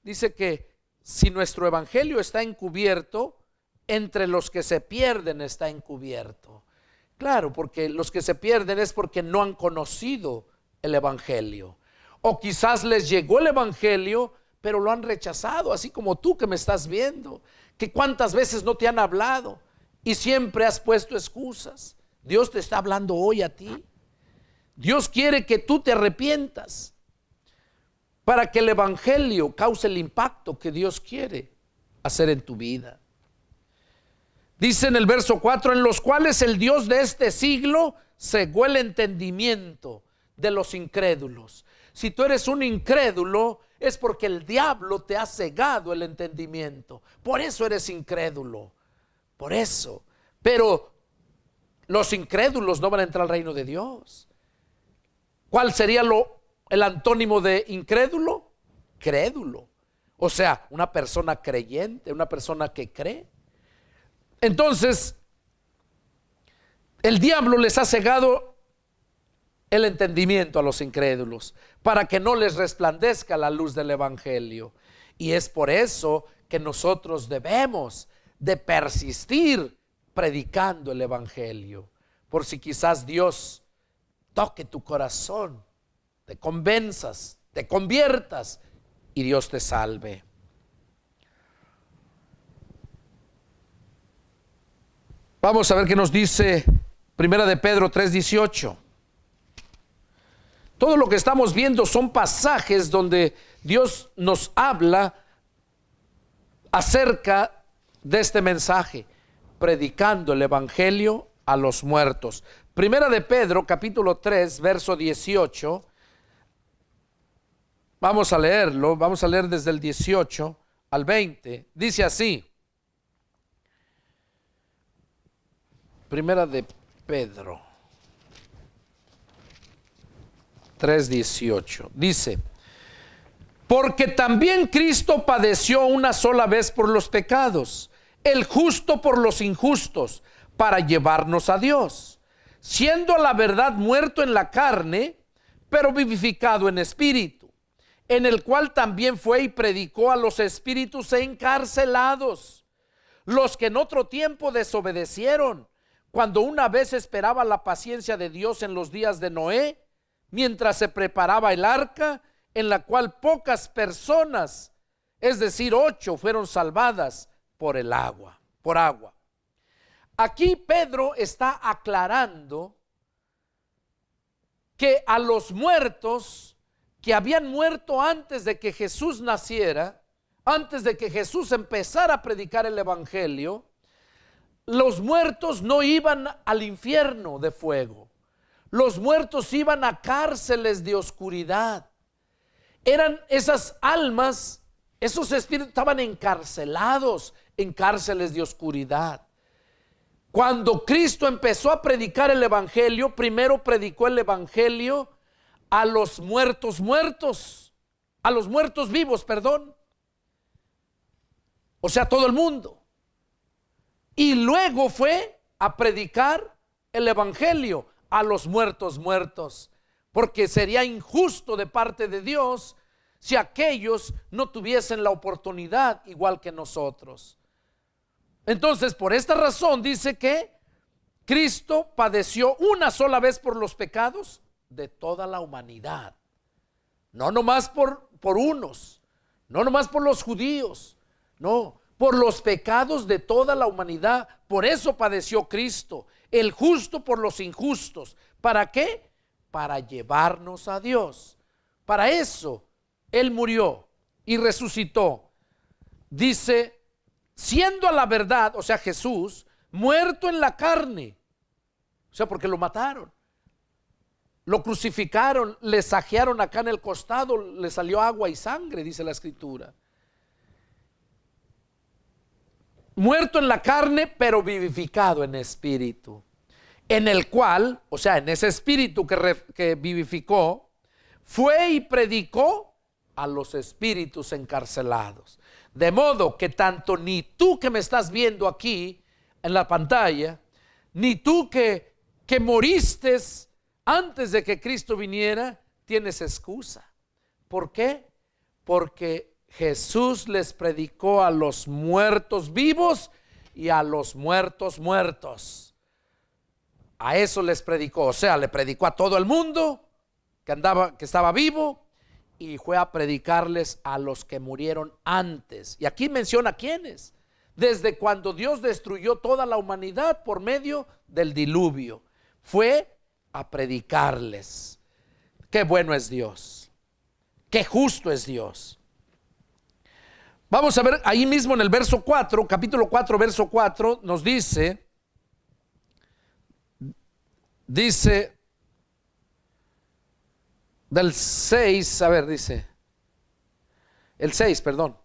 Dice que si nuestro evangelio está encubierto, entre los que se pierden está encubierto. Claro, porque los que se pierden es porque no han conocido el evangelio, o quizás les llegó el evangelio pero lo han rechazado, así como tú que me estás viendo, que cuántas veces no te han hablado y siempre has puesto excusas. Dios te está hablando hoy a ti. Dios quiere que tú te arrepientas para que el evangelio cause el impacto que Dios quiere hacer en tu vida. Dice en el verso 4: en los cuales el Dios de este siglo cegó el entendimiento de los incrédulos. Si tú eres un incrédulo, es porque el diablo te ha cegado el entendimiento. Por eso eres incrédulo. Por eso. Pero los incrédulos no van a entrar al reino de Dios. ¿Cuál sería el antónimo de incrédulo? Crédulo. O sea, una persona creyente, una persona que cree. Entonces, el diablo les ha cegado el entendimiento a los incrédulos para que no les resplandezca la luz del evangelio. Y es por eso que nosotros debemos de persistir predicando el evangelio, por si quizás Dios toque tu corazón, te convenzas, te conviertas y Dios te salve. Vamos a ver qué nos dice Primera de Pedro 3:18. Todo lo que estamos viendo son pasajes donde Dios nos habla acerca de este mensaje, predicando el evangelio a los muertos. Primera de Pedro, capítulo 3, verso 18. Vamos a leerlo, vamos a leer desde el 18 al 20. Dice así. Primera de Pedro 3:18. Dice: porque también Cristo padeció una sola vez por los pecados, el justo por los injustos, para llevarnos a Dios, siendo a la verdad muerto en la carne, pero vivificado en espíritu, en el cual también fue y predicó a los espíritus encarcelados, los que en otro tiempo desobedecieron, cuando una vez esperaba la paciencia de Dios en los días de Noé, mientras se preparaba el arca, en la cual pocas personas, es decir, 8, fueron salvadas por agua. Aquí Pedro está aclarando que a los muertos que habían muerto antes de que Jesús naciera, antes de que Jesús empezara a predicar el evangelio, los muertos no iban al infierno de fuego. Los muertos iban a cárceles de oscuridad. Eran esas almas, esos espíritus estaban encarcelados en cárceles de oscuridad. Cuando Cristo empezó a predicar el evangelio, primero predicó el evangelio a los muertos a los muertos vivos, perdón. O sea, todo el mundo. Y luego fue a predicar el evangelio a los muertos, porque sería injusto de parte de Dios si aquellos no tuviesen la oportunidad igual que nosotros. Entonces, por esta razón dice que Cristo padeció una sola vez por los pecados de toda la humanidad. No nomás por unos, no nomás por los judíos, no, por los pecados de toda la humanidad. Por eso padeció Cristo, el justo por los injustos. ¿Para qué? Para llevarnos a Dios. Para eso Él murió y resucitó. Dice, siendo a la verdad, o sea, Jesús, muerto en la carne. O sea, porque lo mataron. Lo crucificaron, le sajearon acá en el costado, le salió agua y sangre, dice la Escritura. Muerto en la carne, pero vivificado en espíritu. En el cual, o sea, en ese espíritu que vivificó, fue y predicó a los espíritus encarcelados. De modo que tanto ni tú que me estás viendo aquí en la pantalla, ni tú que moriste antes de que Cristo viniera, tienes excusa. ¿Por qué? Porque Jesús les predicó a los muertos vivos y a los muertos. A eso les predicó, o sea, le predicó a todo el mundo que estaba vivo, y fue a predicarles a los que murieron antes. Y aquí menciona quiénes. Desde cuando Dios destruyó toda la humanidad por medio del diluvio, fue a predicarles. Qué bueno es Dios, qué justo es Dios. Vamos a ver ahí mismo en el verso 4, capítulo 4, verso 4, nos dice del 6, a ver, dice el 6, perdón.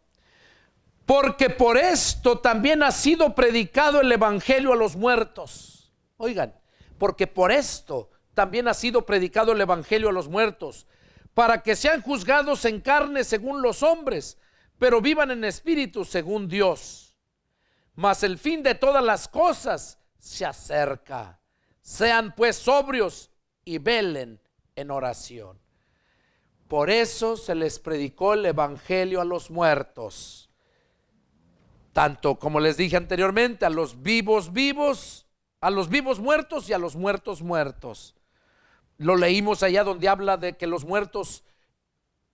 Porque por esto también ha sido predicado el evangelio a los muertos. Oigan, porque por esto también ha sido predicado el evangelio a los muertos, para que sean juzgados en carne según los hombres, pero vivan en espíritu según Dios. Mas el fin de todas las cosas se acerca. Sean pues sobrios y velen en oración. Por eso se les predicó el evangelio a los muertos, tanto como les dije anteriormente, a los vivos, a los vivos muertos y a los muertos. Lo leímos allá donde habla de que los muertos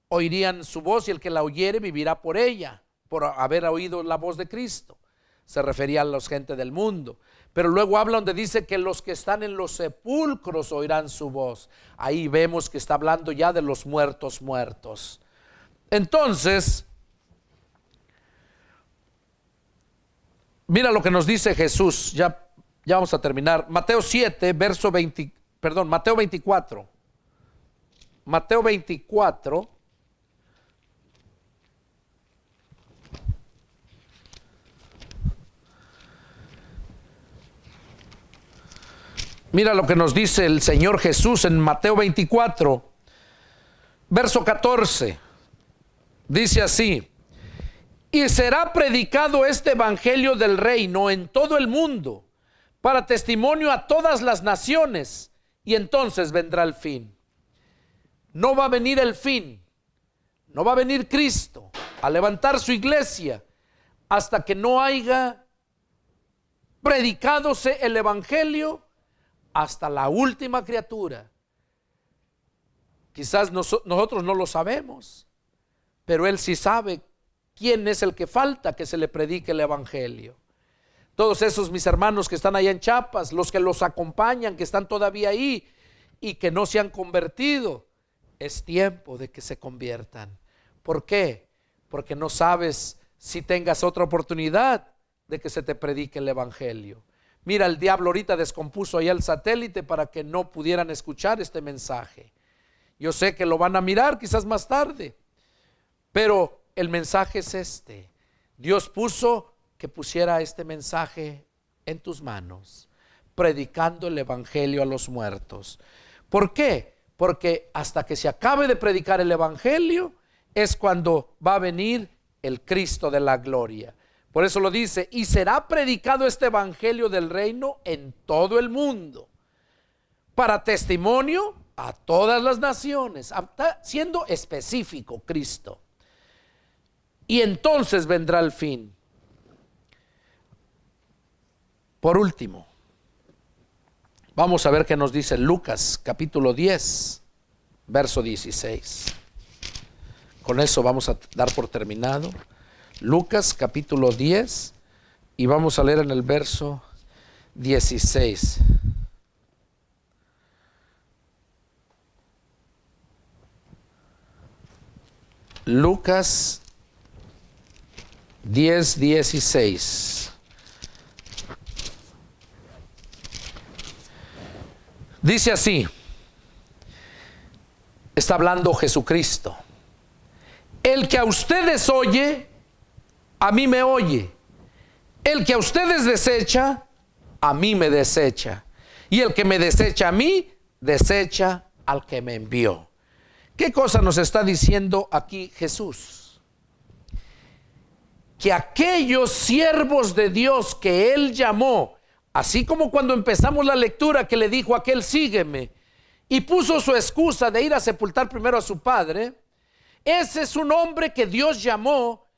oirían su voz y el que la oyere vivirá por ella, por haber oído la voz de Cristo. Se refería a la gente del mundo. Pero luego habla donde dice que los que están en los sepulcros oirán su voz. Ahí vemos que está hablando ya de los muertos. Entonces, mira lo que nos dice Jesús. Ya vamos a terminar. Mateo 24. Mateo 24. Mira lo que nos dice el Señor Jesús en Mateo 24, verso 14. Dice así: y será predicado este evangelio del reino en todo el mundo, para testimonio a todas las naciones, y entonces vendrá el fin. No va a venir el fin, no va a venir Cristo a levantar su iglesia hasta que no haya predicadose el evangelio hasta la última criatura. Quizás nosotros no lo sabemos, pero Él sí sabe quién es el que falta que se le predique el evangelio. todos esos mis hermanos que están allá en Chiapas, los que los acompañan, que están todavía ahí y que no se han convertido, es tiempo de que se conviertan. ¿Por qué? Porque no sabes si tengas otra oportunidad de que se te predique el evangelio. Mira, el diablo ahorita descompuso allá el satélite para que no pudieran escuchar este mensaje. Yo sé que lo van a mirar quizás más tarde, pero el mensaje es este. Dios puso que pusiera este mensaje en tus manos, predicando el evangelio a los muertos. ¿Por qué? Porque hasta que se acabe de predicar el evangelio es cuando va a venir el Cristo de la gloria. Por eso lo dice, y será predicado este evangelio del reino en todo el mundo, para testimonio a todas las naciones. Está siendo específico Cristo. Y entonces vendrá el fin. Por último, vamos a ver qué nos dice Lucas capítulo 10, verso 16. Con eso vamos a dar por terminado. Lucas capítulo 10 y vamos a leer en el verso 16. Lucas 10, 16. Dice así, está hablando Jesucristo. El que a ustedes oye, a mí me oye. El que a ustedes desecha, a mí me desecha. Y el que me desecha a mí, desecha al que me envió. ¿Qué cosa nos está diciendo aquí Jesús? Que aquellos siervos de Dios que Él llamó, así como cuando empezamos la lectura que le dijo a aquel sígueme, y puso su excusa de ir a sepultar primero a su padre, ese es un hombre que Dios llamó,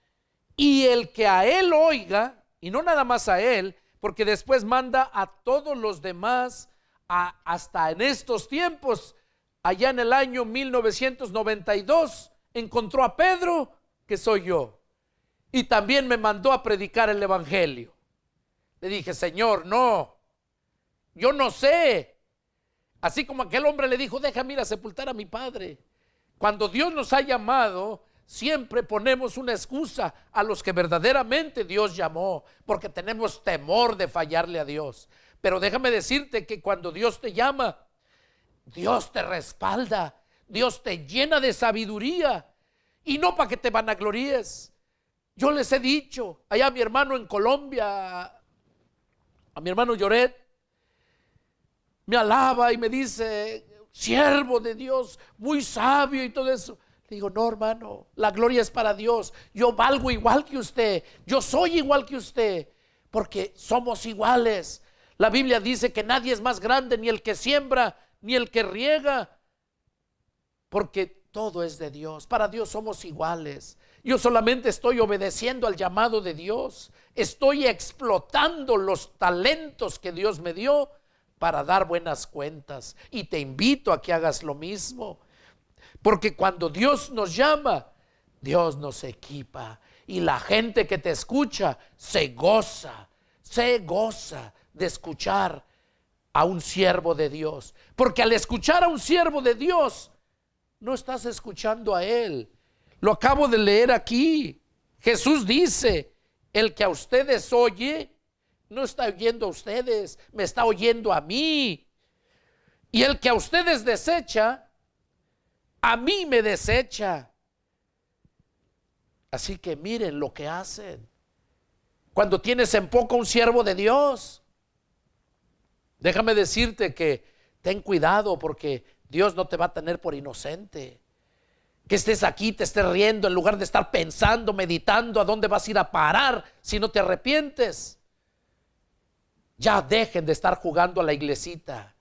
y el que a él oiga, y no nada más a él, porque después manda a todos los demás, hasta en estos tiempos, allá en el año 1992, encontró a Pedro, que soy yo, y también me mandó a predicar el evangelio. Le dije, Señor, no, yo no sé. Así como aquel hombre le dijo, déjame ir a sepultar a mi padre. Cuando Dios nos ha llamado, siempre ponemos una excusa a los que verdaderamente Dios llamó, porque tenemos temor de fallarle a Dios. Pero déjame decirte que cuando Dios te llama, Dios te respalda, Dios te llena de sabiduría, y no para que te vanaglories. Yo les he dicho, allá a mi hermano en Colombia, a mi hermano Lloret, me alaba y me dice, siervo de Dios, muy sabio y todo eso. Le digo, no, hermano, la gloria es para Dios. Yo valgo igual que usted, yo soy igual que usted, porque somos iguales. La Biblia dice que nadie es más grande, ni el que siembra, ni el que riega, porque todo es de Dios. Para Dios somos iguales. Yo solamente estoy obedeciendo al llamado de Dios. Estoy explotando los talentos que Dios me dio para dar buenas cuentas. Y te invito a que hagas lo mismo. Porque cuando Dios nos llama, Dios nos equipa. Y la gente que te escucha se goza de escuchar a un siervo de Dios. Porque al escuchar a un siervo de Dios, no estás escuchando a Él. Lo acabo de leer aquí. Jesús dice, el que a ustedes oye, no está oyendo a ustedes, me está oyendo a mí. Y el que a ustedes desecha, a mí me desecha. Así que miren lo que hacen. Cuando tienes en poco un siervo de Dios, déjame decirte que ten cuidado, porque Dios no te va a tener por inocente. Que estés aquí, te estés riendo en lugar de estar pensando, meditando a dónde vas a ir a parar si no te arrepientes. Ya dejen de estar jugando a la iglesita.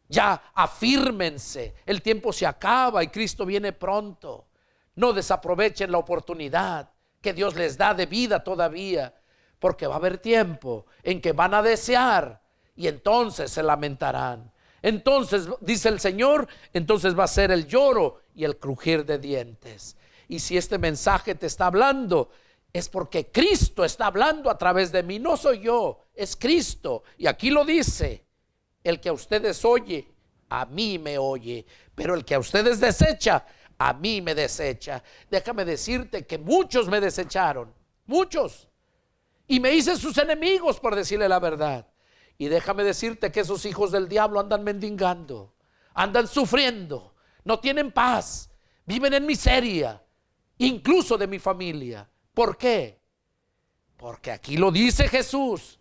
Ya afírmense. El tiempo se acaba y Cristo viene pronto. No desaprovechen la oportunidad que Dios les da de vida todavía, porque va a haber tiempo en que van a desear y entonces se lamentarán. Entonces, dice el Señor, entonces va a ser el lloro y el crujir de dientes. Y si este mensaje te está hablando es porque Cristo está hablando a través de mí. No soy yo, es Cristo. Y aquí lo dice: el que a ustedes oye, a mí me oye, pero el que a ustedes desecha, a mí me desecha. Déjame decirte que muchos me desecharon, muchos, y me hice sus enemigos por decirle la verdad. Y déjame decirte que esos hijos del diablo andan mendigando, andan sufriendo, no tienen paz, viven en miseria, incluso de mi familia. ¿Por qué? Porque aquí lo dice Jesús: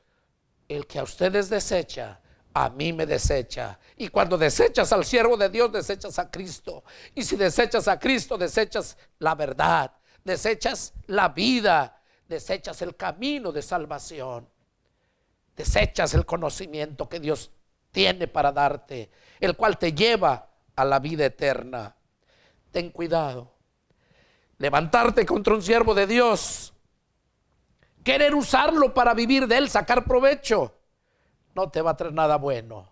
el que a ustedes desecha, a mí me desecha. Y cuando desechas al siervo de Dios, desechas a Cristo. Y si desechas a Cristo, desechas la verdad, desechas la vida, desechas el camino de salvación, desechas el conocimiento que Dios tiene para darte, el cual te lleva a la vida eterna. Ten cuidado. Levantarte contra un siervo de Dios, querer usarlo para vivir de él, sacar provecho, no te va a traer nada bueno.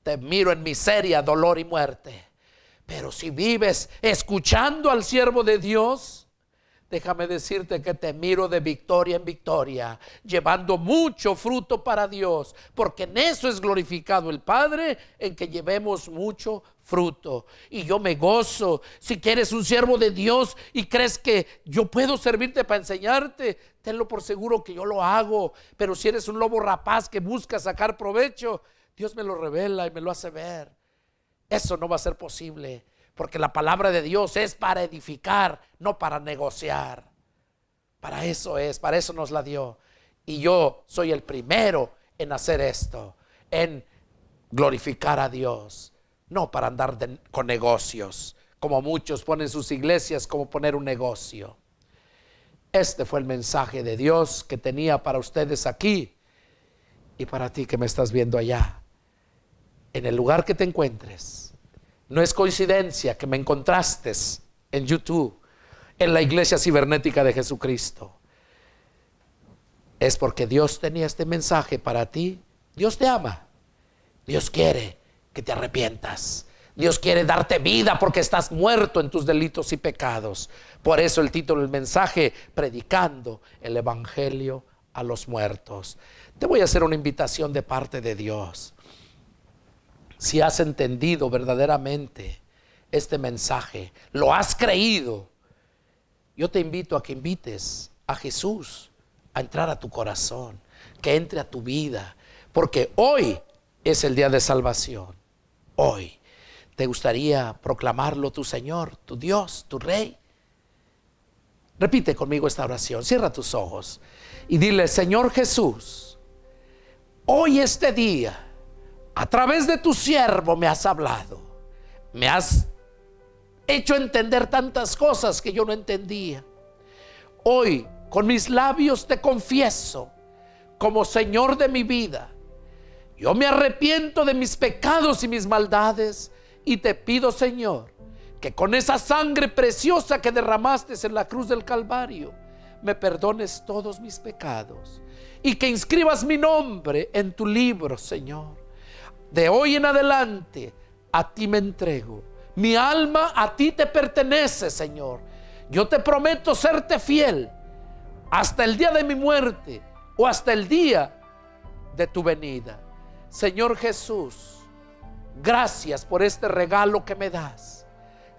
Te miro en miseria, dolor y muerte. Pero si vives escuchando al siervo de Dios, déjame decirte que te miro de victoria en victoria, llevando mucho fruto para Dios, porque en eso es glorificado el Padre, en que llevemos mucho fruto. Y yo me gozo. Si quieres un siervo de Dios y crees que yo puedo servirte para enseñarte, tenlo por seguro que yo lo hago. Pero si eres un lobo rapaz que busca sacar provecho, Dios me lo revela y me lo hace ver. Eso no va a ser posible, porque la palabra de Dios es para edificar, no para negociar. Para eso nos la dio. Y yo soy el primero en hacer esto, en glorificar a Dios, no para andar con negocios, como muchos ponen sus iglesias como poner un negocio. Este fue el mensaje de Dios que tenía para ustedes aquí y para ti que me estás viendo allá, en el lugar que te encuentres. No es coincidencia que me encontraste en YouTube, en la iglesia cibernética de Jesucristo. Es porque Dios tenía este mensaje para ti. Dios te ama. Dios quiere que te arrepientas. Dios quiere darte vida porque estás muerto en tus delitos y pecados. Por eso el título del mensaje: predicando el evangelio a los muertos. Te voy a hacer una invitación de parte de Dios. Si has entendido verdaderamente este mensaje, lo has creído, yo te invito a que invites a Jesús a entrar a tu corazón, que entre a tu vida, porque hoy es el día de salvación. Hoy te gustaría proclamarlo tu Señor, tu Dios, tu Rey. Repite conmigo esta oración. Cierra tus ojos y dile: Señor Jesús, hoy este día, a través de tu siervo me has hablado, me has hecho entender tantas cosas que yo no entendía. Hoy con mis labios te confieso como Señor de mi vida. Yo me arrepiento de mis pecados y mis maldades y te pido, Señor, que con esa sangre preciosa que derramaste en la cruz del Calvario, me perdones todos mis pecados y que inscribas mi nombre en tu libro, Señor. De hoy en adelante a ti me entrego. Mi alma a ti te pertenece, Señor. Yo te prometo serte fiel hasta el día de mi muerte o hasta el día de tu venida. Señor Jesús, gracias por este regalo que me das.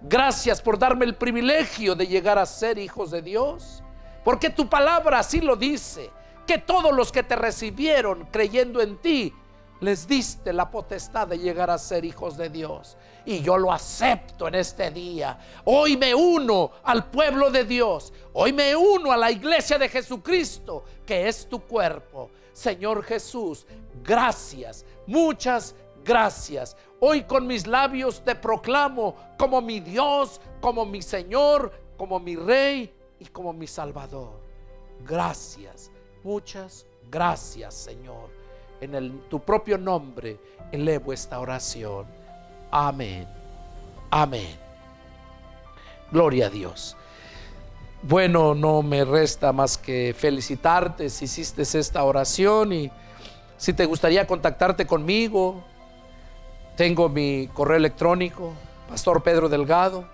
Gracias por darme el privilegio de llegar a ser hijos de Dios, porque tu palabra así lo dice, que todos los que te recibieron creyendo en ti, les diste la potestad de llegar a ser hijos de Dios. Y yo lo acepto en este día. Hoy me uno al pueblo de Dios. Hoy me uno a la iglesia de Jesucristo, que es tu cuerpo. Señor Jesús, gracias, muchas gracias. Hoy con mis labios te proclamo como mi Dios, como mi Señor, como mi Rey y como mi Salvador. Gracias, muchas gracias, Señor. En tu propio nombre elevo esta oración. Amén. Amén. Gloria a Dios. Bueno, no me resta más que felicitarte si hiciste esta oración, y si te gustaría contactarte conmigo, tengo mi correo electrónico, Pastor Pedro Delgado,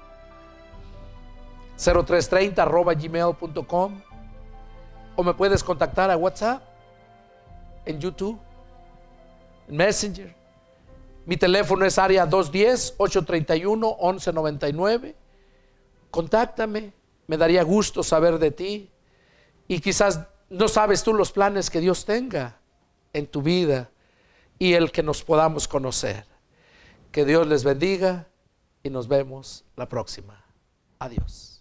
0330 @gmail.com. o me puedes contactar a WhatsApp, en YouTube, en Messenger. Mi teléfono es área 210-831-1199. Contáctame, me daría gusto saber de ti. Y quizás no sabes tú los planes que Dios tenga en tu vida y el que nos podamos conocer. Que Dios les bendiga y nos vemos la próxima. Adiós.